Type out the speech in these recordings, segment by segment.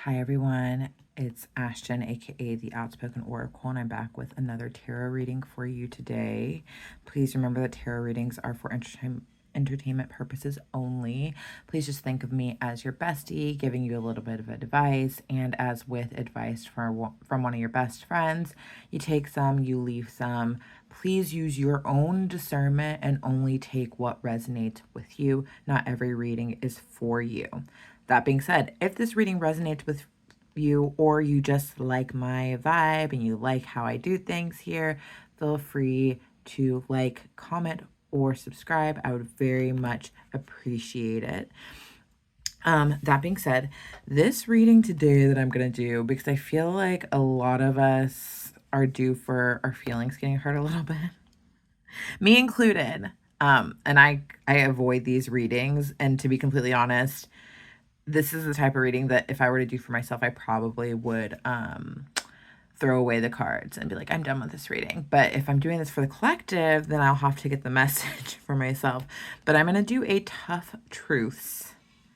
Hi everyone, it's Ashton, aka the Outspoken Oracle, and I'm back with another tarot reading for you today. Please remember that tarot readings are for entertainment purposes only. Please just think of me as your bestie, giving you a little bit of advice, and as with advice from one of your best friends, you take some, you leave some. Please use your own discernment and only take what resonates with you. Not every reading is for you. That being said, if this reading resonates with you or you just like my vibe and you like how I do things here, feel free to like, comment, or subscribe. I would very much appreciate it. That being said, this reading today that I'm going to do, because I feel like a lot of us are due for our feelings getting hurt a little bit, me included. And I avoid these readings, and to be completely honest, this is the type of reading that if I were to do for myself, I probably would throw away the cards and be like, I'm done with this reading. But if I'm doing this for the collective, then I'll have to get the message for myself. But I'm going to do a tough truths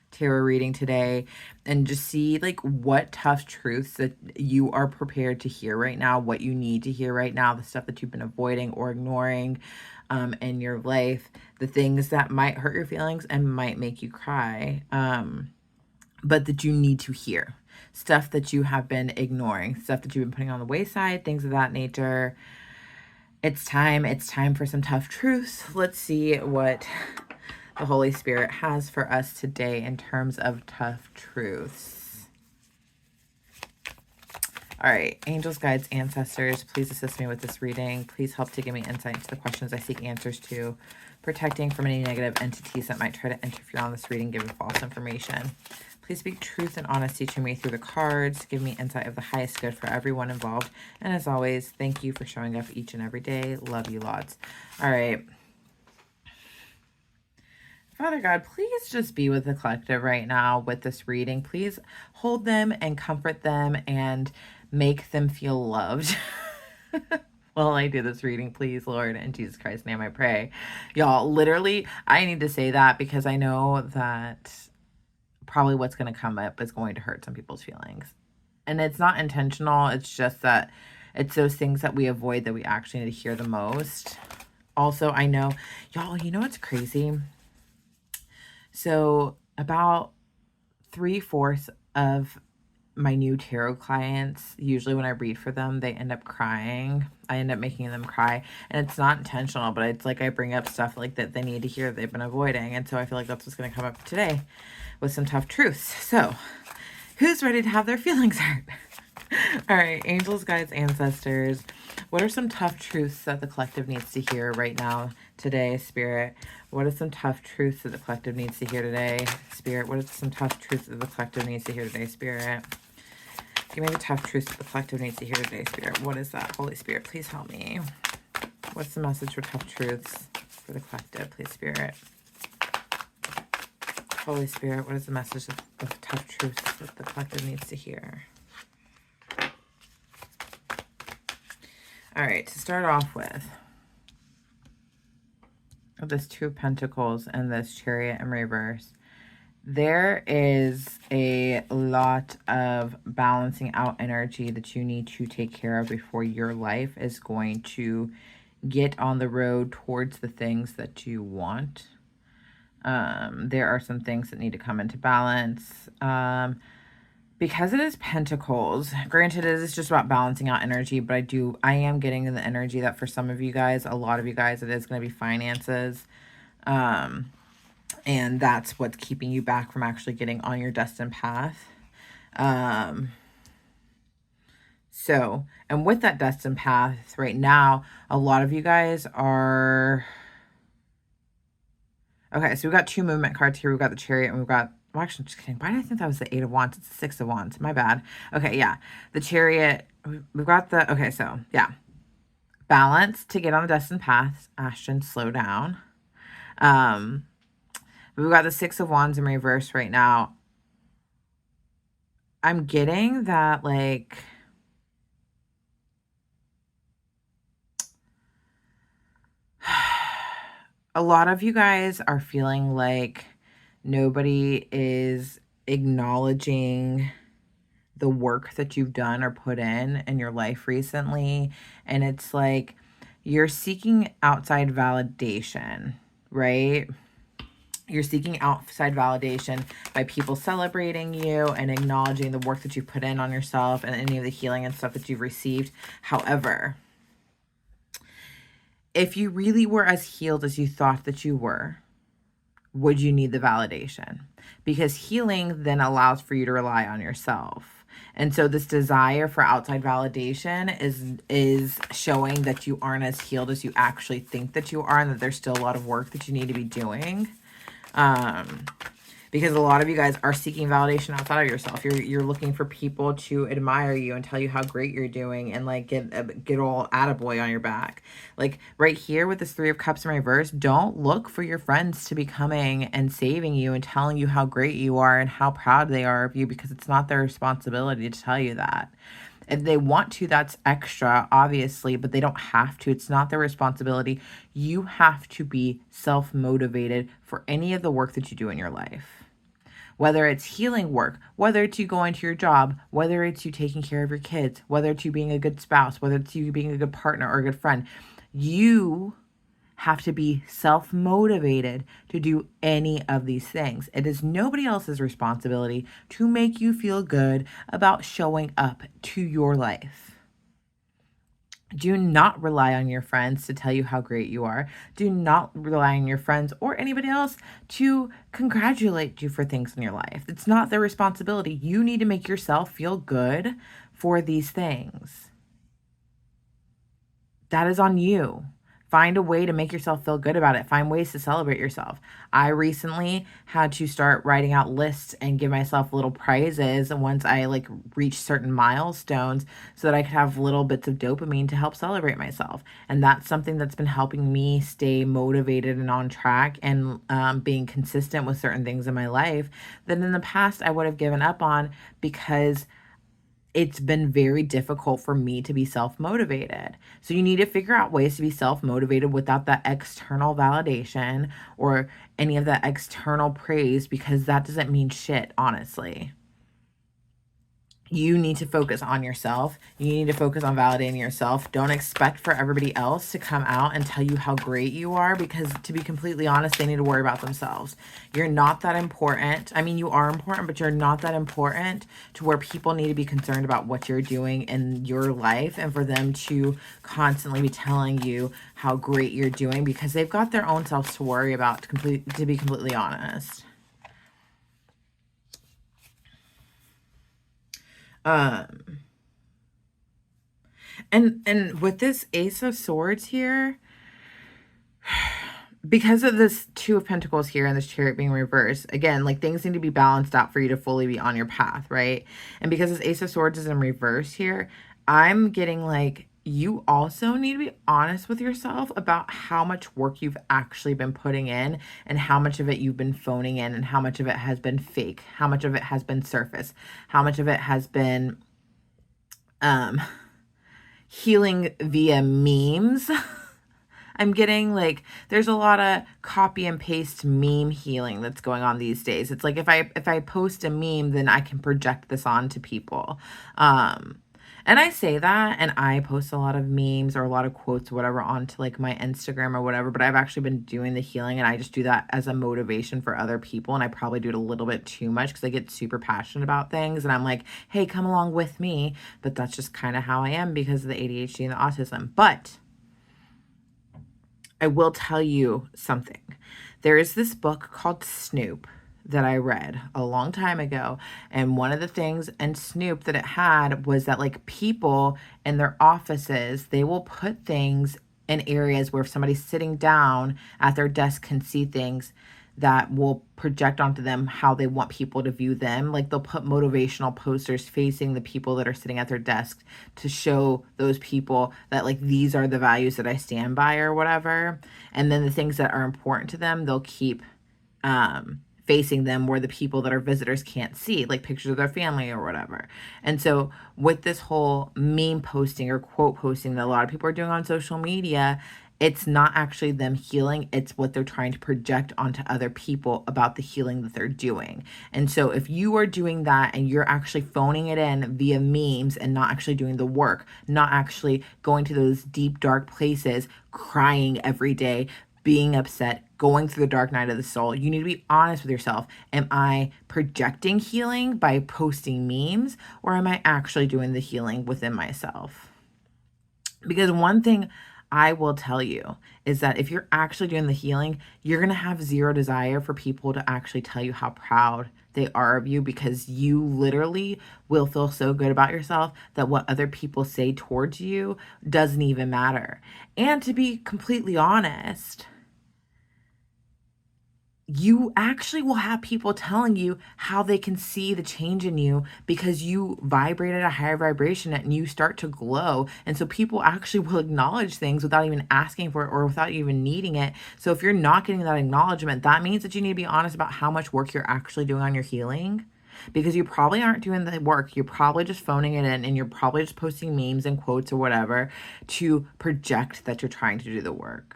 tarot reading today and just see like what tough truths that you are prepared to hear right now, what you need to hear right now, the stuff that you've been avoiding or ignoring in your life, the things that might hurt your feelings and might make you cry. But that you need to hear. Stuff that you have been ignoring, stuff that you've been putting on the wayside, things of that nature. It's time for some tough truths. Let's see what the Holy Spirit has for us today in terms of tough truths. All right, angels, guides, ancestors, please assist me with this reading. Please help to give me insight into the questions I seek answers to, protecting from any negative entities that might try to interfere on this reading, giving false information. Please speak truth and honesty to me through the cards. Give me insight of the highest good for everyone involved. And as always, thank you for showing up each and every day. Love you lots. All right. Father God, please just be with the collective right now with this reading. Please hold them and comfort them and make them feel loved. While I do this reading, please, Lord, in Jesus Christ's name I pray. Y'all, literally, I need to say that because I know that probably what's going to come up is going to hurt some people's feelings. And it's not intentional. It's just that it's those things that we avoid that we actually need to hear the most. Also, I know, y'all, you know what's crazy? So about 3/4 of my new tarot clients, usually when I read for them, they end up crying. I end up making them cry. And it's not intentional, but it's like I bring up stuff like that they need to hear they've been avoiding. And so I feel like that's what's going to come up today with some tough truths. So who's ready to have their feelings hurt? All right, angels, guides, ancestors, what are some tough truths that the collective needs to hear right now today, Spirit? What are some tough truths that the collective needs to hear today, Spirit? What are some tough truths that the collective needs to hear today, Spirit? Give me the tough truths that the collective needs to hear today, Spirit. What is that? Holy Spirit, please help me. What's the message for tough truths for the collective, please, Spirit? Holy Spirit, what is the message of tough truths that the collective needs to hear? All right, to start off with this Two of Pentacles and this Chariot in reverse, there is a lot of balancing out energy that you need to take care of before your life is going to get on the road towards the things that you want. There are some things that need to come into balance. Because it is Pentacles, granted it is just about balancing out energy, but I am getting the energy that for some of you guys, a lot of you guys, it is going to be finances. And that's what's keeping you back from actually getting on your destined path. So, and with that destined path right now, a lot of you guys are... Okay, so we've got two movement cards here. We've got the Chariot and we've got... Well, actually, I'm just kidding. Why did I think that was the Eight of Wands? It's the Six of Wands. My bad. Okay, yeah. The Chariot. We've got the... Okay, so, yeah. Balance to get on the destined path. Ashton, slow down. We've got the Six of Wands in reverse right now. I'm getting that, like... a lot of you guys are feeling like nobody is acknowledging the work that you've done or put in your life recently. And it's like you're seeking outside validation, right? You're seeking outside validation by people celebrating you and acknowledging the work that you've put in on yourself and any of the healing and stuff that you've received. However, if you really were as healed as you thought that you were, would you need the validation? Because healing then allows for you to rely on yourself. And so this desire for outside validation is showing that you aren't as healed as you actually think that you are, and that there's still a lot of work that you need to be doing. Because a lot of you guys are seeking validation outside of yourself. You're looking for people to admire you and tell you how great you're doing and like get all attaboy on your back. Like right here with this 3 of Cups in reverse, don't look for your friends to be coming and saving you and telling you how great you are and how proud they are of you, because it's not their responsibility to tell you that. If they want to, that's extra, obviously, but they don't have to. It's not their responsibility. You have to be self-motivated for any of the work that you do in your life. Whether it's healing work, whether it's you going to your job, whether it's you taking care of your kids, whether it's you being a good spouse, whether it's you being a good partner or a good friend, you have to be self-motivated to do any of these things. It is nobody else's responsibility to make you feel good about showing up to your life. Do not rely on your friends to tell you how great you are. Do not rely on your friends or anybody else to congratulate you for things in your life. It's not their responsibility. You need to make yourself feel good for these things. That is on you. Find a way to make yourself feel good about it. Find ways to celebrate yourself. I recently had to start writing out lists and give myself little prizes once I like reach certain milestones, so that I could have little bits of dopamine to help celebrate myself. And that's something that's been helping me stay motivated and on track and being consistent with certain things in my life that in the past I would have given up on, because it's been very difficult for me to be self-motivated. So you need to figure out ways to be self-motivated without that external validation or any of that external praise, because that doesn't mean shit, honestly. You need to focus on yourself. You need to focus on validating yourself. Don't expect for everybody else to come out and tell you how great you are, because to be completely honest, they need to worry about themselves. You're not that important. I mean, you are important, but you're not that important to where people need to be concerned about what you're doing in your life and for them to constantly be telling you how great you're doing, because they've got their own selves to worry about, to be completely honest. And with this Ace of Swords here, because of this 2 of Pentacles here and this Chariot being reversed, again, like things need to be balanced out for you to fully be on your path, right? And because this Ace of Swords is in reverse here, I'm getting like, you also need to be honest with yourself about how much work you've actually been putting in and how much of it you've been phoning in and how much of it has been fake, how much of it has been surface, how much of it has been healing via memes. I'm getting like there's a lot of copy and paste meme healing that's going on these days. It's like if I post a meme, then I can project this onto people. And I say that, and I post a lot of memes or a lot of quotes or whatever onto like my Instagram or whatever, but I've actually been doing the healing, and I just do that as a motivation for other people. And I probably do it a little bit too much because I get super passionate about things, and I'm like, hey, come along with me. But that's just kind of how I am because of the ADHD and the autism. But I will tell you something. There is this book called Snoop that I read a long time ago. And one of the things in Snoop that it had was that like people in their offices, they will put things in areas where if somebody's sitting down at their desk can see things that will project onto them how they want people to view them. Like they'll put motivational posters facing the people that are sitting at their desk to show those people that like these are the values that I stand by or whatever. And then the things that are important to them, they'll keep facing them where the people that are visitors can't see, like pictures of their family or whatever. And so with this whole meme posting or quote posting that a lot of people are doing on social media, it's not actually them healing, it's what they're trying to project onto other people about the healing that they're doing. And so if you are doing that and you're actually phoning it in via memes and not actually doing the work, not actually going to those deep, dark places, crying every day, being upset, going through the dark night of the soul, you need to be honest with yourself. Am I projecting healing by posting memes, or am I actually doing the healing within myself? Because one thing I will tell you is that if you're actually doing the healing, you're going to have zero desire for people to actually tell you how proud they are of you, because you literally will feel so good about yourself that what other people say towards you doesn't even matter. And to be completely honest, you actually will have people telling you how they can see the change in you because you vibrate at a higher vibration and you start to glow. And so people actually will acknowledge things without even asking for it or without even needing it. So if you're not getting that acknowledgement, that means that you need to be honest about how much work you're actually doing on your healing, because you probably aren't doing the work. You're probably just phoning it in, and you're probably just posting memes and quotes or whatever to project that you're trying to do the work.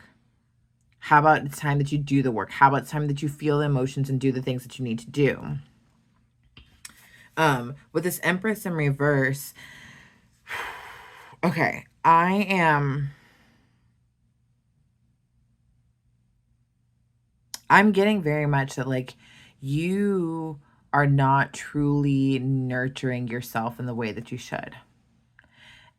How about it's time that you do the work? How about it's time that you feel the emotions and do the things that you need to do? With this Empress in reverse, okay, I'm getting very much that, like, you are not truly nurturing yourself in the way that you should.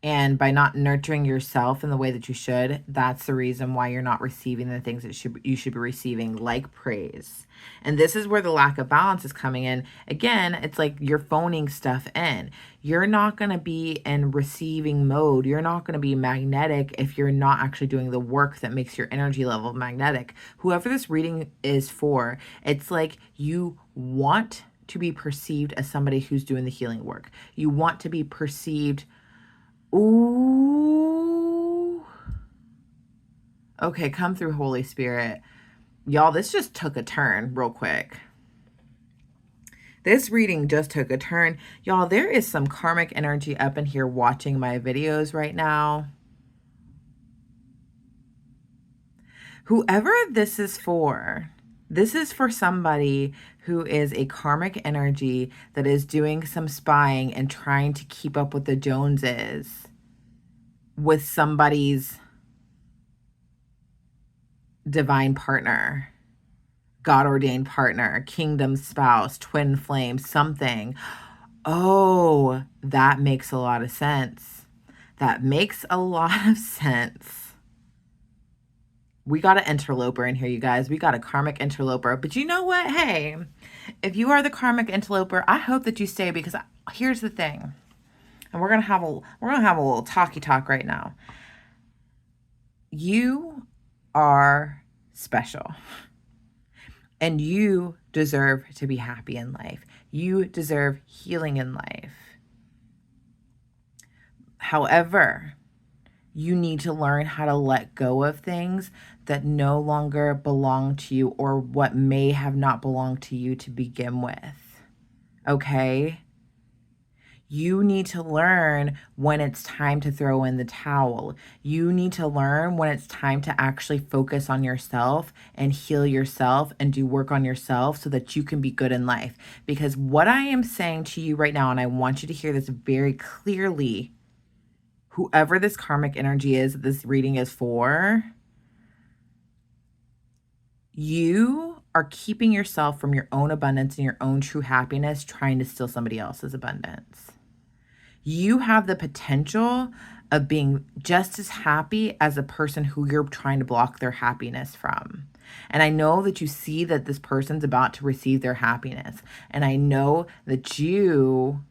And by not nurturing yourself in the way that you should, that's the reason why you're not receiving the things that you should be receiving, like praise. And this is where the lack of balance is coming in. Again, it's like you're phoning stuff in. You're not going to be in receiving mode. You're not going to be magnetic if you're not actually doing the work that makes your energy level magnetic. Whoever this reading is for, it's like you want to be perceived as somebody who's doing the healing work. You want to be perceived. Ooh. Okay, come through, Holy Spirit. Y'all, this just took a turn real quick. This reading just took a turn. Y'all, there is some karmic energy up in here watching my videos right now. Whoever this is for somebody who is a karmic energy that is doing some spying and trying to keep up with the Joneses with somebody's divine partner, God-ordained partner, kingdom spouse, twin flame, something. Oh, that makes a lot of sense. That makes a lot of sense. We got an interloper in here, you guys. We got a karmic interloper. But you know what? Hey, if you are the karmic interloper, I hope that you stay, because here's the thing. And we're gonna have a little talky talk right now. You are special. And you deserve to be happy in life. You deserve healing in life. However, you need to learn how to let go of things that no longer belong to you, or what may have not belonged to you to begin with. Okay? You need to learn when it's time to throw in the towel. You need to learn when it's time to actually focus on yourself and heal yourself and do work on yourself so that you can be good in life. Because what I am saying to you right now, and I want you to hear this very clearly, whoever this karmic energy is that this reading is for, you are keeping yourself from your own abundance and your own true happiness, trying to steal somebody else's abundance. You have the potential of being just as happy as a person who you're trying to block their happiness from. And I know that you see that this person's about to receive their happiness. And I know that you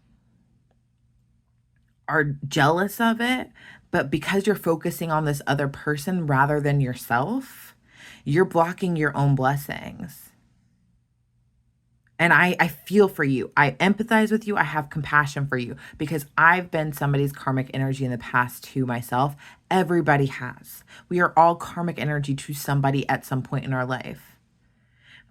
are jealous of it, but because you're focusing on this other person rather than yourself, you're blocking your own blessings. And I feel for you. I empathize with you. I have compassion for you, because I've been somebody's karmic energy in the past too myself. Everybody has. We are all karmic energy to somebody at some point in our life.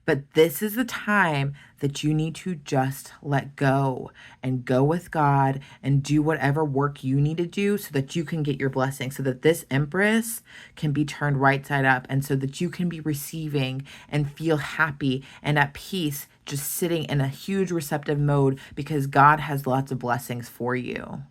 But this is the time that you need to just let go and go with God and do whatever work you need to do so that you can get your blessing, so that this Empress can be turned right side up, and so that you can be receiving and feel happy and at peace, just sitting in a huge receptive mode, because God has lots of blessings for you.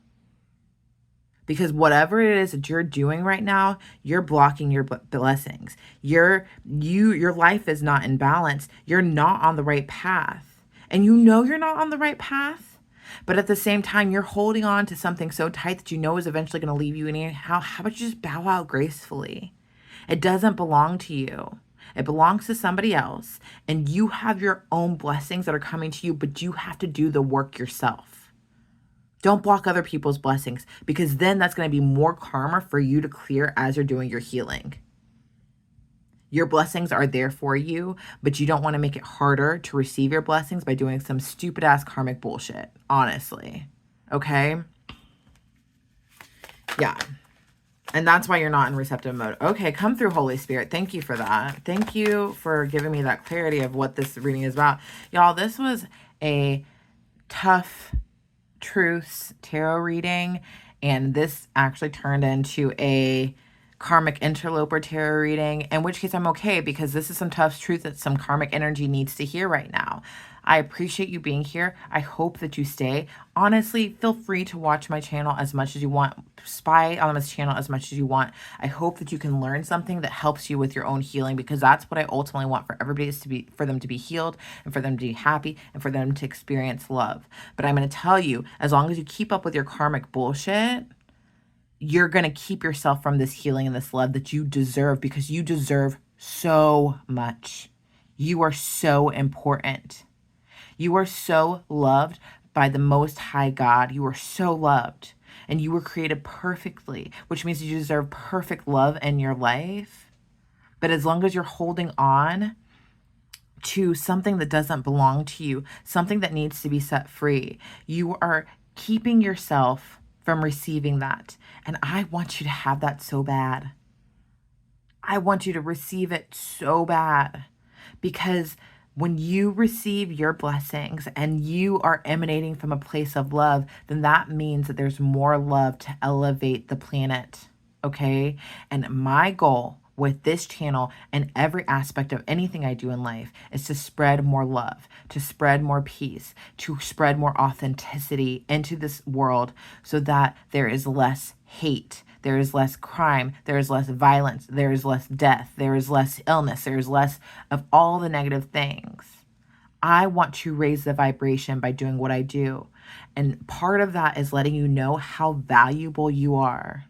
Because whatever it is that you're doing right now, you're blocking your blessings. Your life is not in balance. You're not on the right path. And you know you're not on the right path. But at the same time, you're holding on to something so tight that you know is eventually going to leave you anyhow. How about you just bow out gracefully? It doesn't belong to you. It belongs to somebody else. And you have your own blessings that are coming to you, but you have to do the work yourself. Don't block other people's blessings, because then that's going to be more karma for you to clear as you're doing your healing. Your blessings are there for you, but you don't want to make it harder to receive your blessings by doing some stupid ass karmic bullshit, honestly. Okay? Yeah. And that's why you're not in receptive mode. Okay, come through, Holy Spirit. Thank you for that. Thank you for giving me that clarity of what this reading is about. Y'all, this was a tough truths tarot reading, and this actually turned into a karmic interloper tarot reading, in which case I'm okay, because this is some tough truth that some karmic energy needs to hear right now. I appreciate you being here. I hope that you stay. Honestly, feel free to watch my channel as much as you want. Spy on this channel as much as you want. I hope that you can learn something that helps you with your own healing, because that's what I ultimately want for everybody, is for them to be healed and for them to be happy and for them to experience love. But I'm going to tell you, as long as you keep up with your karmic bullshit, you're going to keep yourself from this healing and this love that you deserve, because you deserve so much. You are so important. You are so loved by the Most High God. You are so loved, and you were created perfectly, which means you deserve perfect love in your life. But as long as you're holding on to something that doesn't belong to you, something that needs to be set free, you are keeping yourself from receiving that. And I want you to have that so bad. I want you to receive it so bad, because when you receive your blessings and you are emanating from a place of love, then that means that there's more love to elevate the planet, okay? And my goal with this channel and every aspect of anything I do in life is to spread more love, to spread more peace, to spread more authenticity into this world, so that there is less hate, there is less crime, there is less violence, there is less death, there is less illness, there is less of all the negative things. I want to raise the vibration by doing what I do. And part of that is letting you know how valuable you are.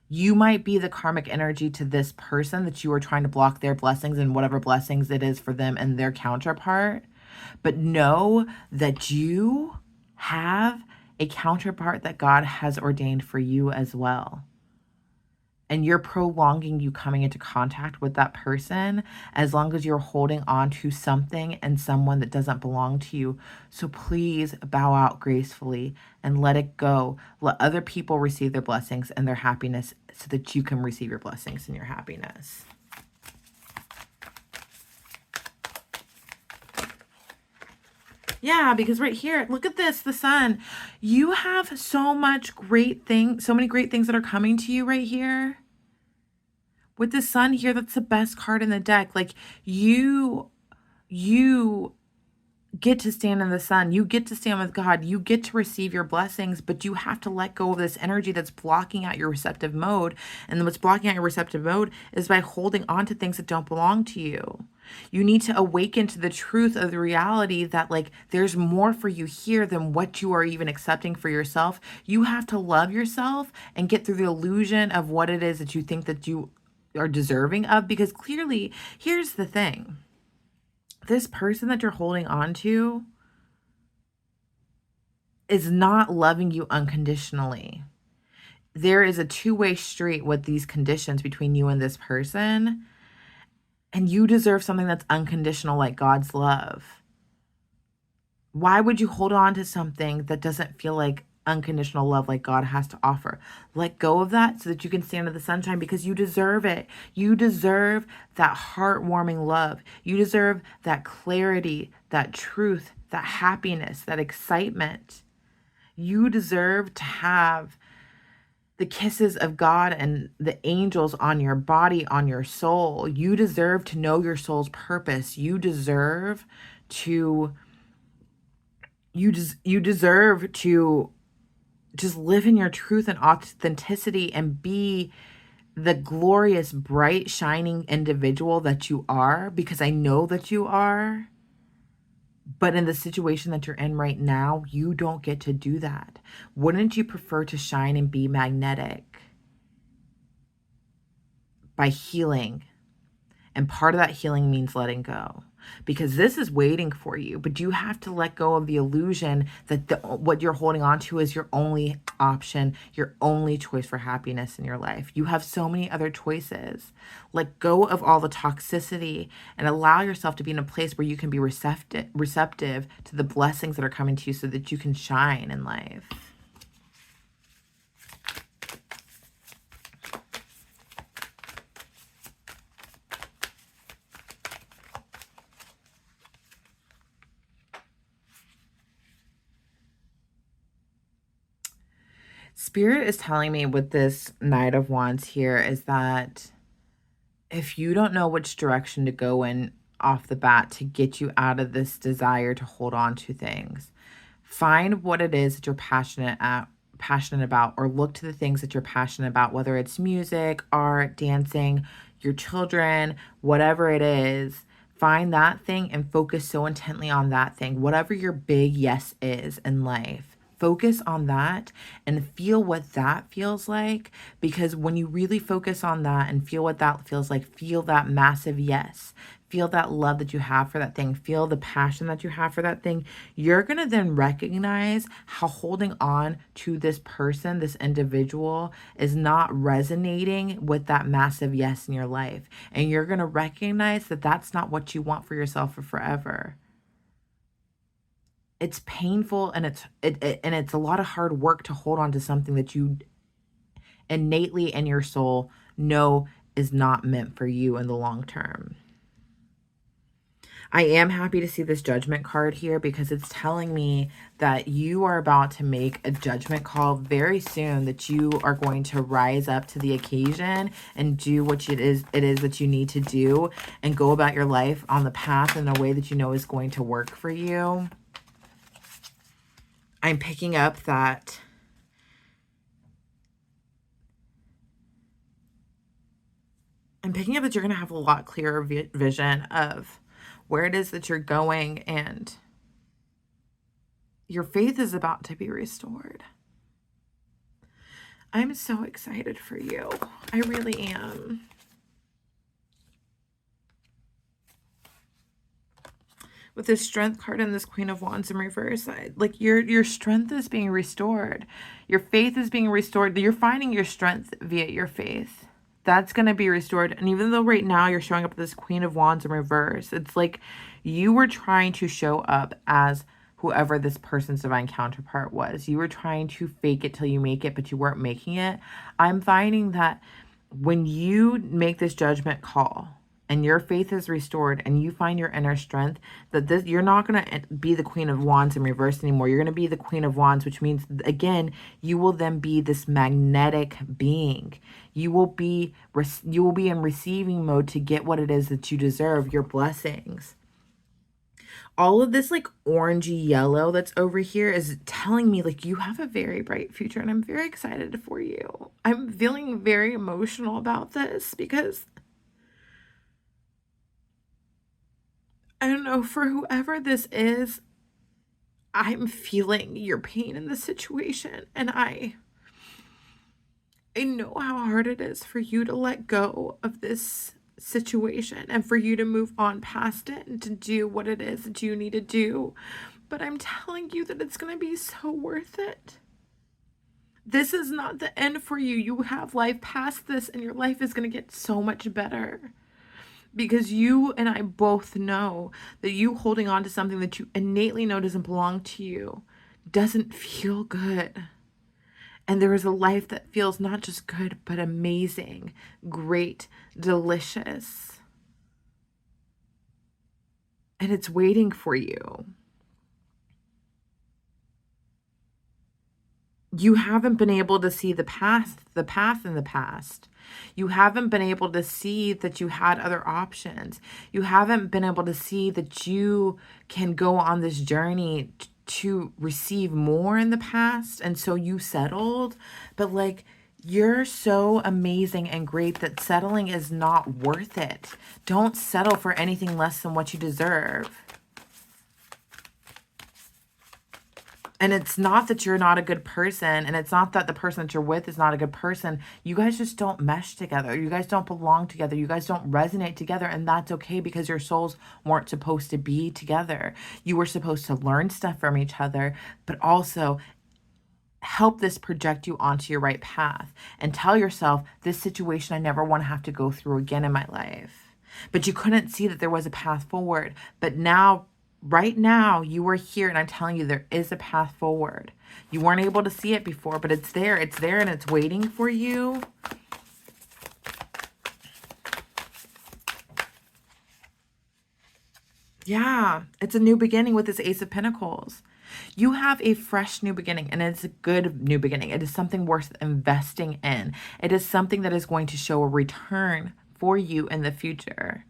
You might be the karmic energy to this person that you are trying to block their blessings and whatever blessings it is for them and their counterpart. But know that you have a counterpart that God has ordained for you as well. And you're prolonging you coming into contact with that person as long as you're holding on to something and someone that doesn't belong to you. So please bow out gracefully and let it go. Let other people receive their blessings and their happiness so that you can receive your blessings and your happiness. Yeah, because right here, look at this, the sun. You have so many great things that are coming to you right here. With the sun here, that's the best card in the deck. Like, you get to stand in the sun. You get to stand with God. You get to receive your blessings, but you have to let go of this energy that's blocking out your receptive mode. And what's blocking out your receptive mode is by holding on to things that don't belong to you. You need to awaken to the truth of the reality that, like, there's more for you here than what you are even accepting for yourself. You have to love yourself and get through the illusion of what it is that you think that you are deserving of, because clearly, here's the thing. This person that you're holding on to is not loving you unconditionally. There is a two-way street with these conditions between you and this person. And you deserve something that's unconditional, like God's love. Why would you hold on to something that doesn't feel like unconditional love like God has to offer. Let go of that so that you can stand in the sunshine, because you deserve it. You deserve that heartwarming love. You deserve that clarity, that truth, that happiness, that excitement. You deserve to have the kisses of God and the angels on your body, on your soul. You deserve to know your soul's purpose. You deserve to you deserve to just live in your truth and authenticity and be the glorious, bright, shining individual that you are, because I know that you are. But in the situation that you're in right now, you don't get to do that. Wouldn't you prefer to shine and be magnetic by healing? And part of that healing means letting go, because this is waiting for you, but you have to let go of the illusion that what you're holding on to is your only option, your only choice for happiness in your life. You have so many other choices. Let go of all the toxicity and allow yourself to be in a place where you can be receptive to the blessings that are coming to you so that you can shine in life. Spirit is telling me with this Knight of Wands here is that if you don't know which direction to go in off the bat to get you out of this desire to hold on to things, find what it is that you're passionate about, or look to the things that you're passionate about, whether it's music, art, dancing, your children, whatever it is. Find that thing and focus so intently on that thing. Whatever your big yes is in life, focus on that and feel what that feels like. Because when you really focus on that and feel what that feels like, feel that massive yes, feel that love that you have for that thing, feel the passion that you have for that thing, you're going to then recognize how holding on to this person, this individual, is not resonating with that massive yes in your life. And you're going to recognize that that's not what you want for yourself for forever. It's painful, and it's a lot of hard work to hold on to something that you innately in your soul know is not meant for you in the long term. I am happy to see this Judgment card here, because it's telling me that you are about to make a judgment call very soon, that you are going to rise up to the occasion and do what it is that you need to do and go about your life on the path in a way that you know is going to work for you. I'm picking up that you're going to have a lot clearer vision of where it is that you're going, and your faith is about to be restored. I'm so excited for you. I really am. With this Strength card and this Queen of Wands in reverse, like your strength is being restored. Your faith is being restored. You're finding your strength via your faith. That's going to be restored. And even though right now you're showing up with this Queen of Wands in reverse, it's like you were trying to show up as whoever this person's divine counterpart was. You were trying to fake it till you make it, but you weren't making it. I'm finding that when you make this judgment call and your faith is restored and you find your inner strength, that you're not going to be the Queen of Wands in reverse anymore. You're going to be the Queen of Wands, which means, again, you will then be this magnetic being. You will be in receiving mode to get what it is that you deserve, your blessings. All of this like orangey yellow that's over here is telling me like you have a very bright future, and I'm very excited for you. I'm feeling very emotional about this because I don't know, for whoever this is, I'm feeling your pain in this situation, and I know how hard it is for you to let go of this situation and for you to move on past it and to do what it is that you need to do. But I'm telling you that it's going to be so worth it. This is not the end for you. You have life past this, and your life is going to get so much better. Because you and I both know that you holding on to something that you innately know doesn't belong to you doesn't feel good. And there is a life that feels not just good, but amazing, great, delicious. And it's waiting for you. You haven't been able to see the path in the past. You haven't been able to see that you had other options. You haven't been able to see that you can go on this journey to receive more in the past. And so you settled. But like, you're so amazing and great that settling is not worth it. Don't settle for anything less than what you deserve. And it's not that you're not a good person, and it's not that the person that you're with is not a good person. You guys just don't mesh together. You guys don't belong together. You guys don't resonate together, and that's okay because your souls weren't supposed to be together. You were supposed to learn stuff from each other, but also help this project you onto your right path and tell yourself, this situation I never want to have to go through again in my life. But you couldn't see that there was a path forward. But now, right now, you are here, and I'm telling you, there is a path forward. You weren't able to see it before, but it's there, and it's waiting for you. Yeah, it's a new beginning with this Ace of Pentacles. You have a fresh new beginning, and it's a good new beginning. It is something worth investing in. It is something that is going to show a return for you in the future.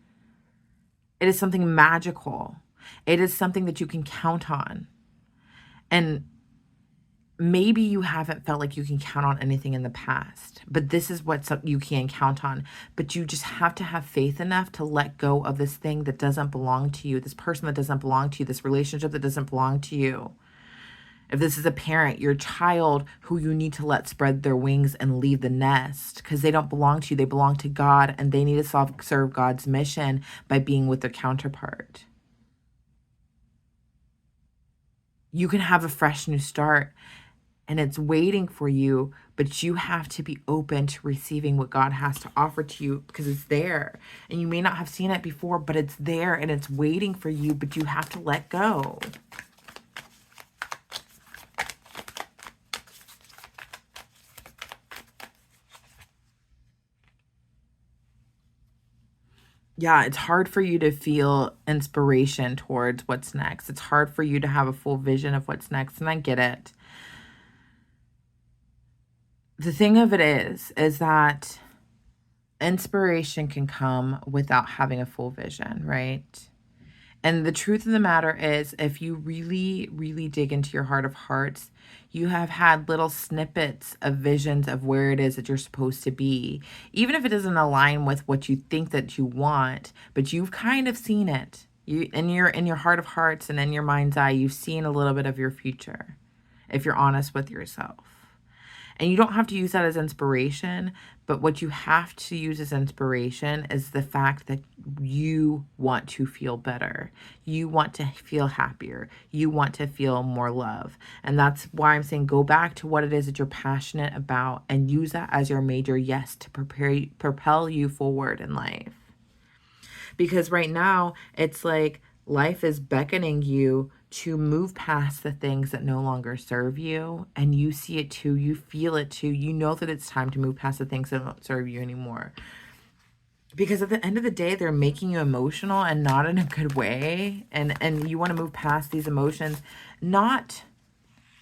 It is something magical. It is something that you can count on. And maybe you haven't felt like you can count on anything in the past, but this is what you can count on. But you just have to have faith enough to let go of this thing that doesn't belong to you, this person that doesn't belong to you, this relationship that doesn't belong to you. If this is a parent, your child who you need to let spread their wings and leave the nest because they don't belong to you, they belong to God, and they need to serve God's mission by being with their counterpart. You can have a fresh new start, and it's waiting for you, but you have to be open to receiving what God has to offer to you because it's there. And you may not have seen it before, but it's there and it's waiting for you, but you have to let go. Yeah, it's hard for you to feel inspiration towards what's next. It's hard for you to have a full vision of what's next, and I get it. The thing of it is that inspiration can come without having a full vision, right? And the truth of the matter is, if you really, really dig into your heart of hearts, you have had little snippets of visions of where it is that you're supposed to be, even if it doesn't align with what you think that you want, but you've kind of seen it. You in your heart of hearts and in your mind's eye, you've seen a little bit of your future, if you're honest with yourself. And you don't have to use that as inspiration, but what you have to use as inspiration is the fact that you want to feel better. You want to feel happier. You want to feel more love. And that's why I'm saying go back to what it is that you're passionate about and use that as your major yes to propel you forward in life. Because right now, it's like life is beckoning you to move past the things that no longer serve you. And you see it too. You feel it too. You know that it's time to move past the things that don't serve you anymore. Because at the end of the day, they're making you emotional and not in a good way. And you want to move past these emotions.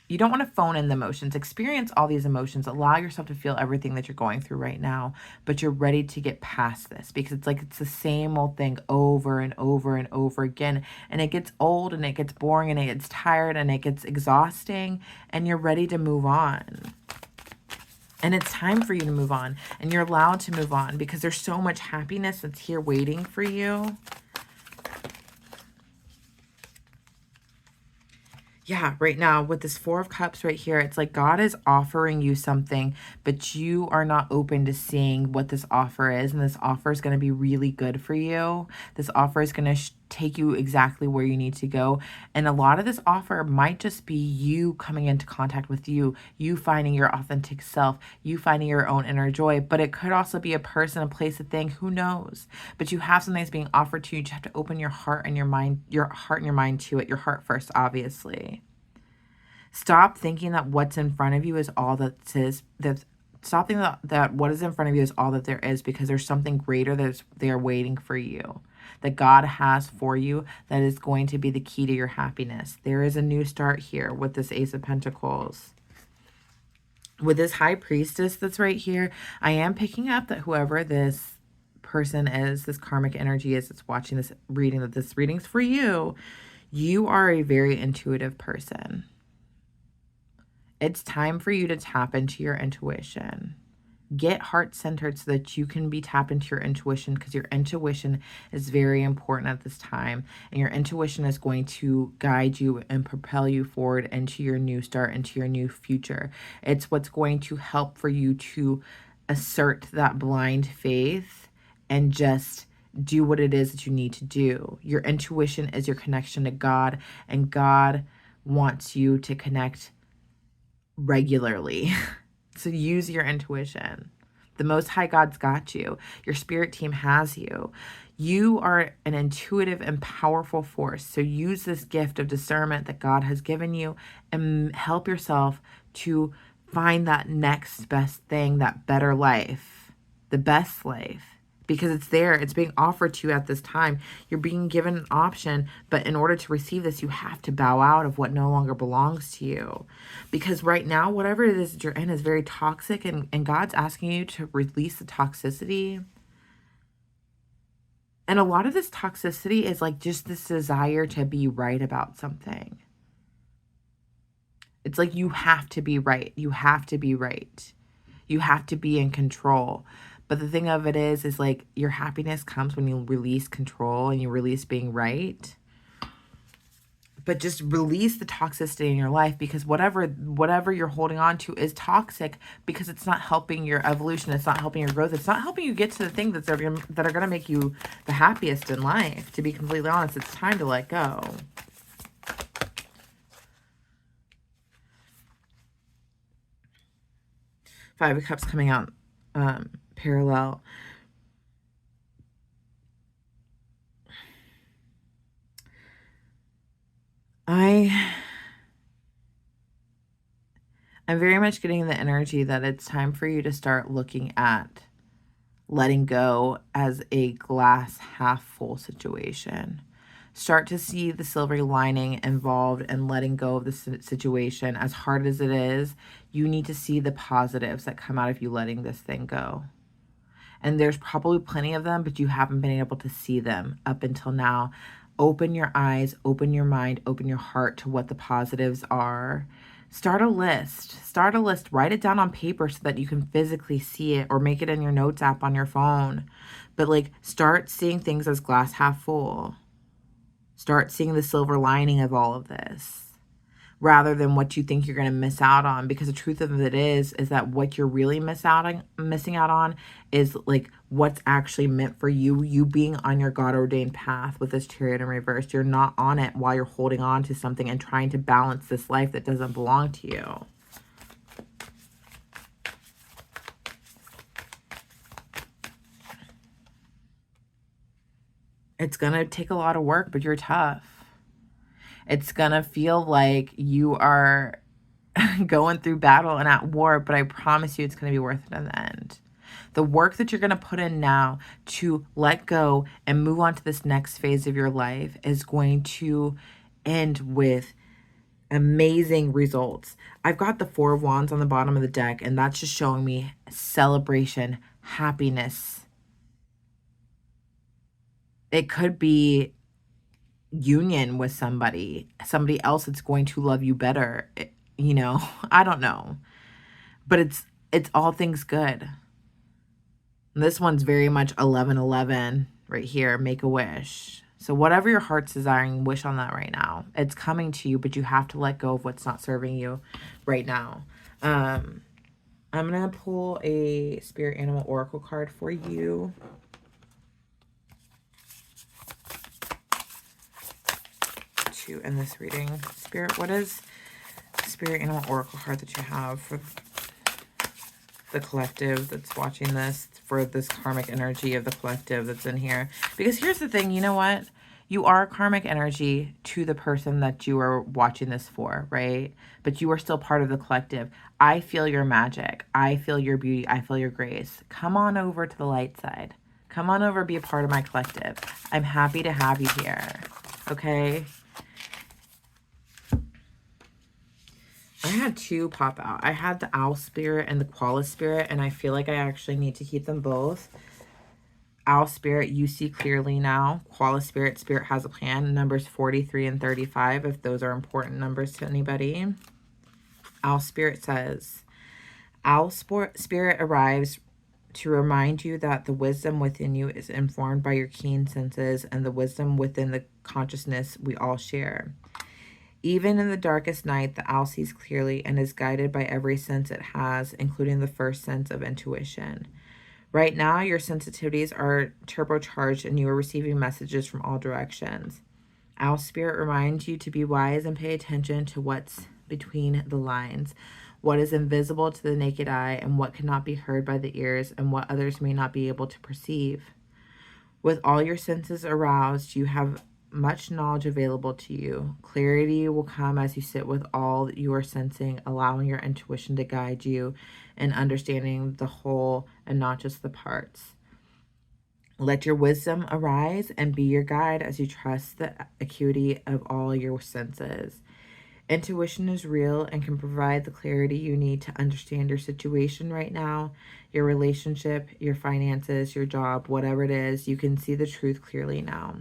You don't want to phone in the emotions. Experience all these emotions. Allow yourself to feel everything that you're going through right now. But you're ready to get past this because it's like it's the same old thing over and over and over again. And it gets old and it gets boring and it gets tired and it gets exhausting. And you're ready to move on. And it's time for you to move on. And you're allowed to move on because there's so much happiness that's here waiting for you. Yeah, right now with this Four of Cups right here, it's like God is offering you something, but you are not open to seeing what this offer is. And this offer is going to be really good for you. This offer is going to take you exactly where you need to go. And a lot of this offer might just be you coming into contact with you finding your authentic self, you finding your own inner joy. But it could also be a person, a place, a thing, who knows? But you have something that's being offered to you. You just have to open your heart and your mind to it. Your heart first, obviously. Stop thinking that what's in front of you is all that is. Stop thinking that what is in front of you is all that there is, because there's something greater that's there waiting for you, that God has for you, that is going to be the key to your happiness. There is a new start here with this Ace of Pentacles. With this High Priestess that's right here, I am picking up that whoever this person is, this karmic energy is that's watching this reading, that this reading's for you, you are a very intuitive person. It's time for you to tap into your intuition. Get heart-centered so that you can be tapped into your intuition, because your intuition is very important at this time. And your intuition is going to guide you and propel you forward into your new start, into your new future. It's what's going to help for you to assert that blind faith and just do what it is that you need to do. Your intuition is your connection to God, and God wants you to connect regularly. So use your intuition. The Most High God's got you. Your spirit team has you. You are an intuitive and powerful force. So use this gift of discernment that God has given you and help yourself to find that next best thing, that better life, the best life. Because it's there, it's being offered to you at this time. You're being given an option, but in order to receive this, you have to bow out of what no longer belongs to you. Because right now, whatever it is that you're in is very toxic, and God's asking you to release the toxicity. And a lot of this toxicity is like just this desire to be right about something. It's like you have to be right. You have to be right. You have to be in control. But the thing of it is like your happiness comes when you release control and you release being right. But just release the toxicity in your life, because whatever you're holding on to is toxic, because it's not helping your evolution. It's not helping your growth. It's not helping you get to the things that are going to make you the happiest in life. To be completely honest, it's time to let go. Five of Cups coming out parallel. I'm very much getting the energy that it's time for you to start looking at letting go as a glass half full situation. Start to see the silver lining involved in letting go of the situation. As hard as it is, you need to see the positives that come out of you letting this thing go. And there's probably plenty of them, but you haven't been able to see them up until now. Open your eyes, open your mind, open your heart to what the positives are. Start a list. Write it down on paper so that you can physically see it, or make it in your notes app on your phone. But like, start seeing things as glass half full. Start seeing the silver lining of all of this, rather than what you think you're going to miss out on. Because the truth of it is that what you're really missing out on is like what's actually meant for you. You being on your God-ordained path with this Chariot in reverse. You're not on it while you're holding on to something and trying to balance this life that doesn't belong to you. It's going to take a lot of work, but you're tough. It's going to feel like you are going through battle and at war, but I promise you it's going to be worth it in the end. The work that you're going to put in now to let go and move on to this next phase of your life is going to end with amazing results. I've got the Four of Wands on the bottom of the deck, and that's just showing me celebration, happiness. It could be union with somebody else that's going to love you better. You know, I don't know. But it's all things good. This one's very much 11/11 right here. Make a wish. So whatever your heart's desiring, wish on that right now. It's coming to you, but you have to let go of what's not serving you right now. I'm going to pull a Spirit Animal Oracle card for you. To end this reading. Spirit, what is the Spirit Animal Oracle card that you have for the collective that's watching this, for this karmic energy of the collective that's in here? Because here's the thing, you know what? you are karmic energy to the person that you are watching this for, right? But you are still part of the collective. I feel your magic. I feel your beauty. I feel your grace. Come on over to the light side. Come on over, be a part of my collective. I'm happy to have you here. Okay? I had two pop out. I had the owl spirit and the koala spirit, and I feel like I actually need to keep them both. Owl spirit, you see clearly now. Koala spirit, spirit has a plan. Numbers 43 and 35, if those are important numbers to anybody. Owl spirit says, owl spirit arrives to remind you that the wisdom within you is informed by your keen senses and the wisdom within the consciousness we all share. Even in the darkest night, the owl sees clearly and is guided by every sense it has, including the first sense of intuition. Right now, your sensitivities are turbocharged and you are receiving messages from all directions. Owl Spirit reminds you to be wise and pay attention to what's between the lines, what is invisible to the naked eye and what cannot be heard by the ears and what others may not be able to perceive. With all your senses aroused, you have much knowledge available to you. Clarity will come as you sit with all that you are sensing, allowing your intuition to guide you in understanding the whole and not just the parts. Let your wisdom arise and be your guide as you trust the acuity of all your senses. Intuition is real and can provide the clarity you need to understand your situation right now, your relationship, your finances, your job, whatever it is. You can see the truth clearly now.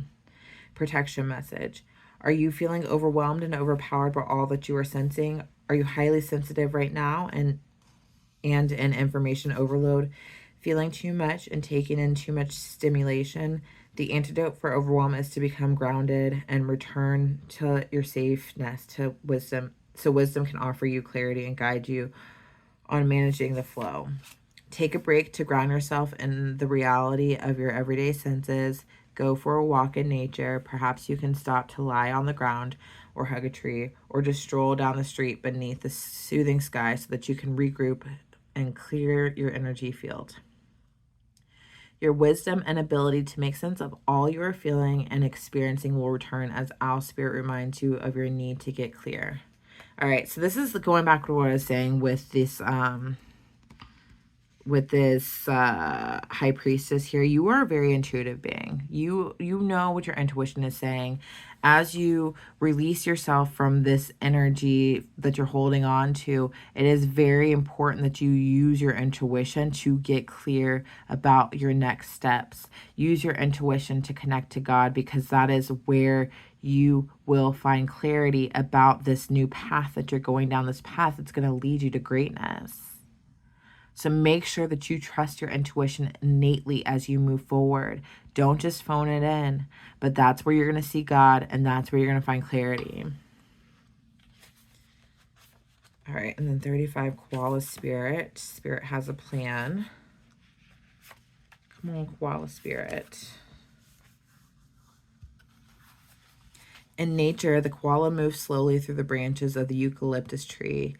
Protection message. Are you feeling overwhelmed and overpowered by all that you are sensing? Are you highly sensitive right now and in information overload, feeling too much and taking in too much stimulation? The antidote for overwhelm is to become grounded and return to your safeness, to wisdom, so wisdom can offer you clarity and guide you on managing the flow. Take a break to ground yourself in the reality of your everyday senses. Go for a walk in nature. Perhaps you can stop to lie on the ground or hug a tree or just stroll down the street beneath the soothing sky so that you can regroup and clear your energy field. Your wisdom and ability to make sense of all you are feeling and experiencing will return as Owl Spirit reminds you of your need to get clear. All right, so this is going back to what I was saying with this high priestess here. You are a very intuitive being. You know what your intuition is saying. As you release yourself from this energy that you're holding on to, it is very important that you use your intuition to get clear about your next steps. Use your intuition to connect to God, because that is where you will find clarity about this new path that you're going down, this path that's going to lead you to greatness. So make sure that you trust your intuition innately as you move forward. Don't just phone it in, but that's where you're going to see God, and that's where you're going to find clarity. All right, and then 35, Koala Spirit. Spirit has a plan. Come on, Koala Spirit. In nature, the koala moves slowly through the branches of the eucalyptus tree,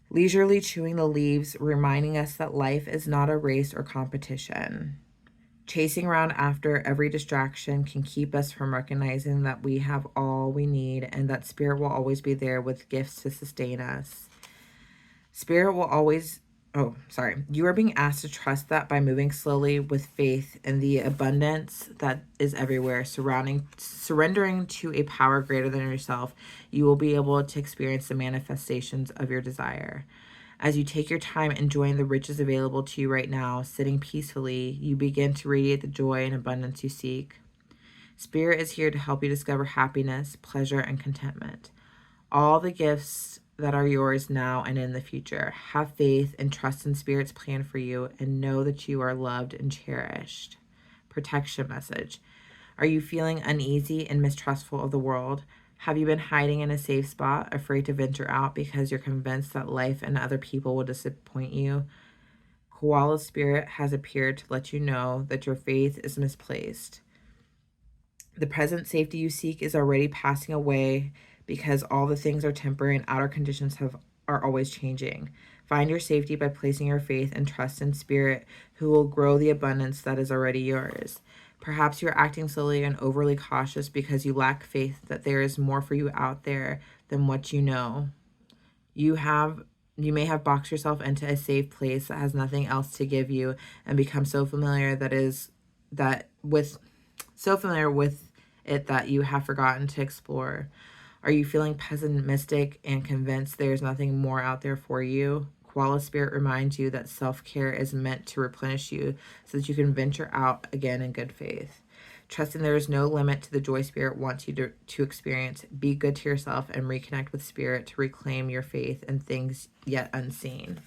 leisurely chewing the leaves, reminding us that life is not a race or competition. Chasing around after every distraction can keep us from recognizing that we have all we need and that Spirit will always be there with gifts to sustain us. Spirit will always... You are being asked to trust that by moving slowly with faith in the abundance that is everywhere, surrendering to a power greater than yourself, you will be able to experience the manifestations of your desire. As you take your time enjoying the riches available to you right now, sitting peacefully, you begin to radiate the joy and abundance you seek. Spirit is here to help you discover happiness, pleasure, and contentment. All the gifts that are yours now and in the future. Have faith and trust in Spirit's plan for you, and know that you are loved and cherished. Protection message. Are you feeling uneasy and mistrustful of the world? Have you been hiding in a safe spot, afraid to venture out because you're convinced that life and other people will disappoint you? Koala Spirit has appeared to let you know that your faith is misplaced. The present safety you seek is already passing away, because all the things are temporary and outer conditions are always changing. Find your safety by placing your faith and trust in Spirit, who will grow the abundance that is already yours. Perhaps you're acting slowly and overly cautious because you lack faith that there is more for you out there than what you know. You may have boxed yourself into a safe place that has nothing else to give you and become so familiar with it that you have forgotten to explore. Are you feeling pessimistic and convinced there's nothing more out there for you? Koala Spirit reminds you that self-care is meant to replenish you so that you can venture out again in good faith. Trusting there is no limit to the joy Spirit wants you to experience. Be good to yourself and reconnect with Spirit to reclaim your faith in things yet unseen.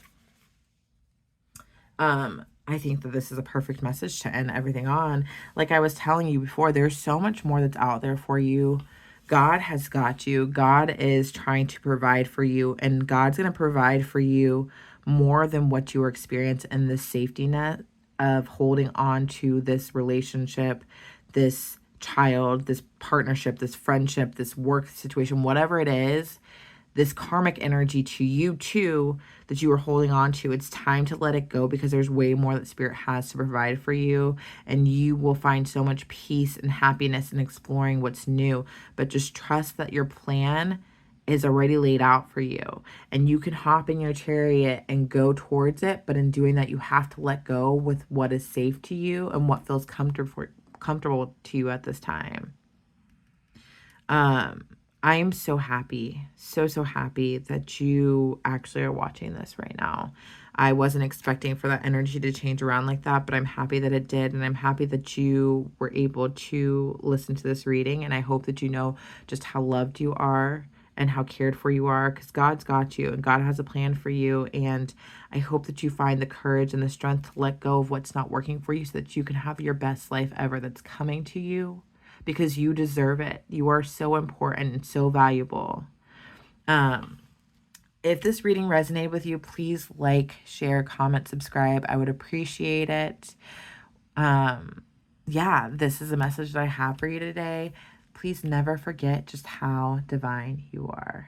I think that this is a perfect message to end everything on. Like I was telling you before, there's so much more that's out there for you. God has got you. God is trying to provide for you, and God's going to provide for you more than what you experience in this safety net of holding on to this relationship, this child, this partnership, this friendship, this work situation, whatever it is, this karmic energy to you too that you are holding on to. It's time to let it go because there's way more that Spirit has to provide for you, and you will find so much peace and happiness in exploring what's new. But just trust that your plan is already laid out for you, and you can hop in your chariot and go towards it. But in doing that, you have to let go with what is safe to you and what feels comfortable to you at this time. I am so happy, so happy that you actually are watching this right now. I wasn't expecting for that energy to change around like that, but I'm happy that it did, and I'm happy that you were able to listen to this reading, and I hope that you know just how loved you are and how cared for you are, because God's got you, and God has a plan for you, and I hope that you find the courage and the strength to let go of what's not working for you so that you can have your best life ever that's coming to you, because you deserve it. You are so important and so valuable. If this reading resonated with you, please like, share, comment, subscribe. I would appreciate it. Yeah, this is a message that I have for you today. Please never forget just how divine you are.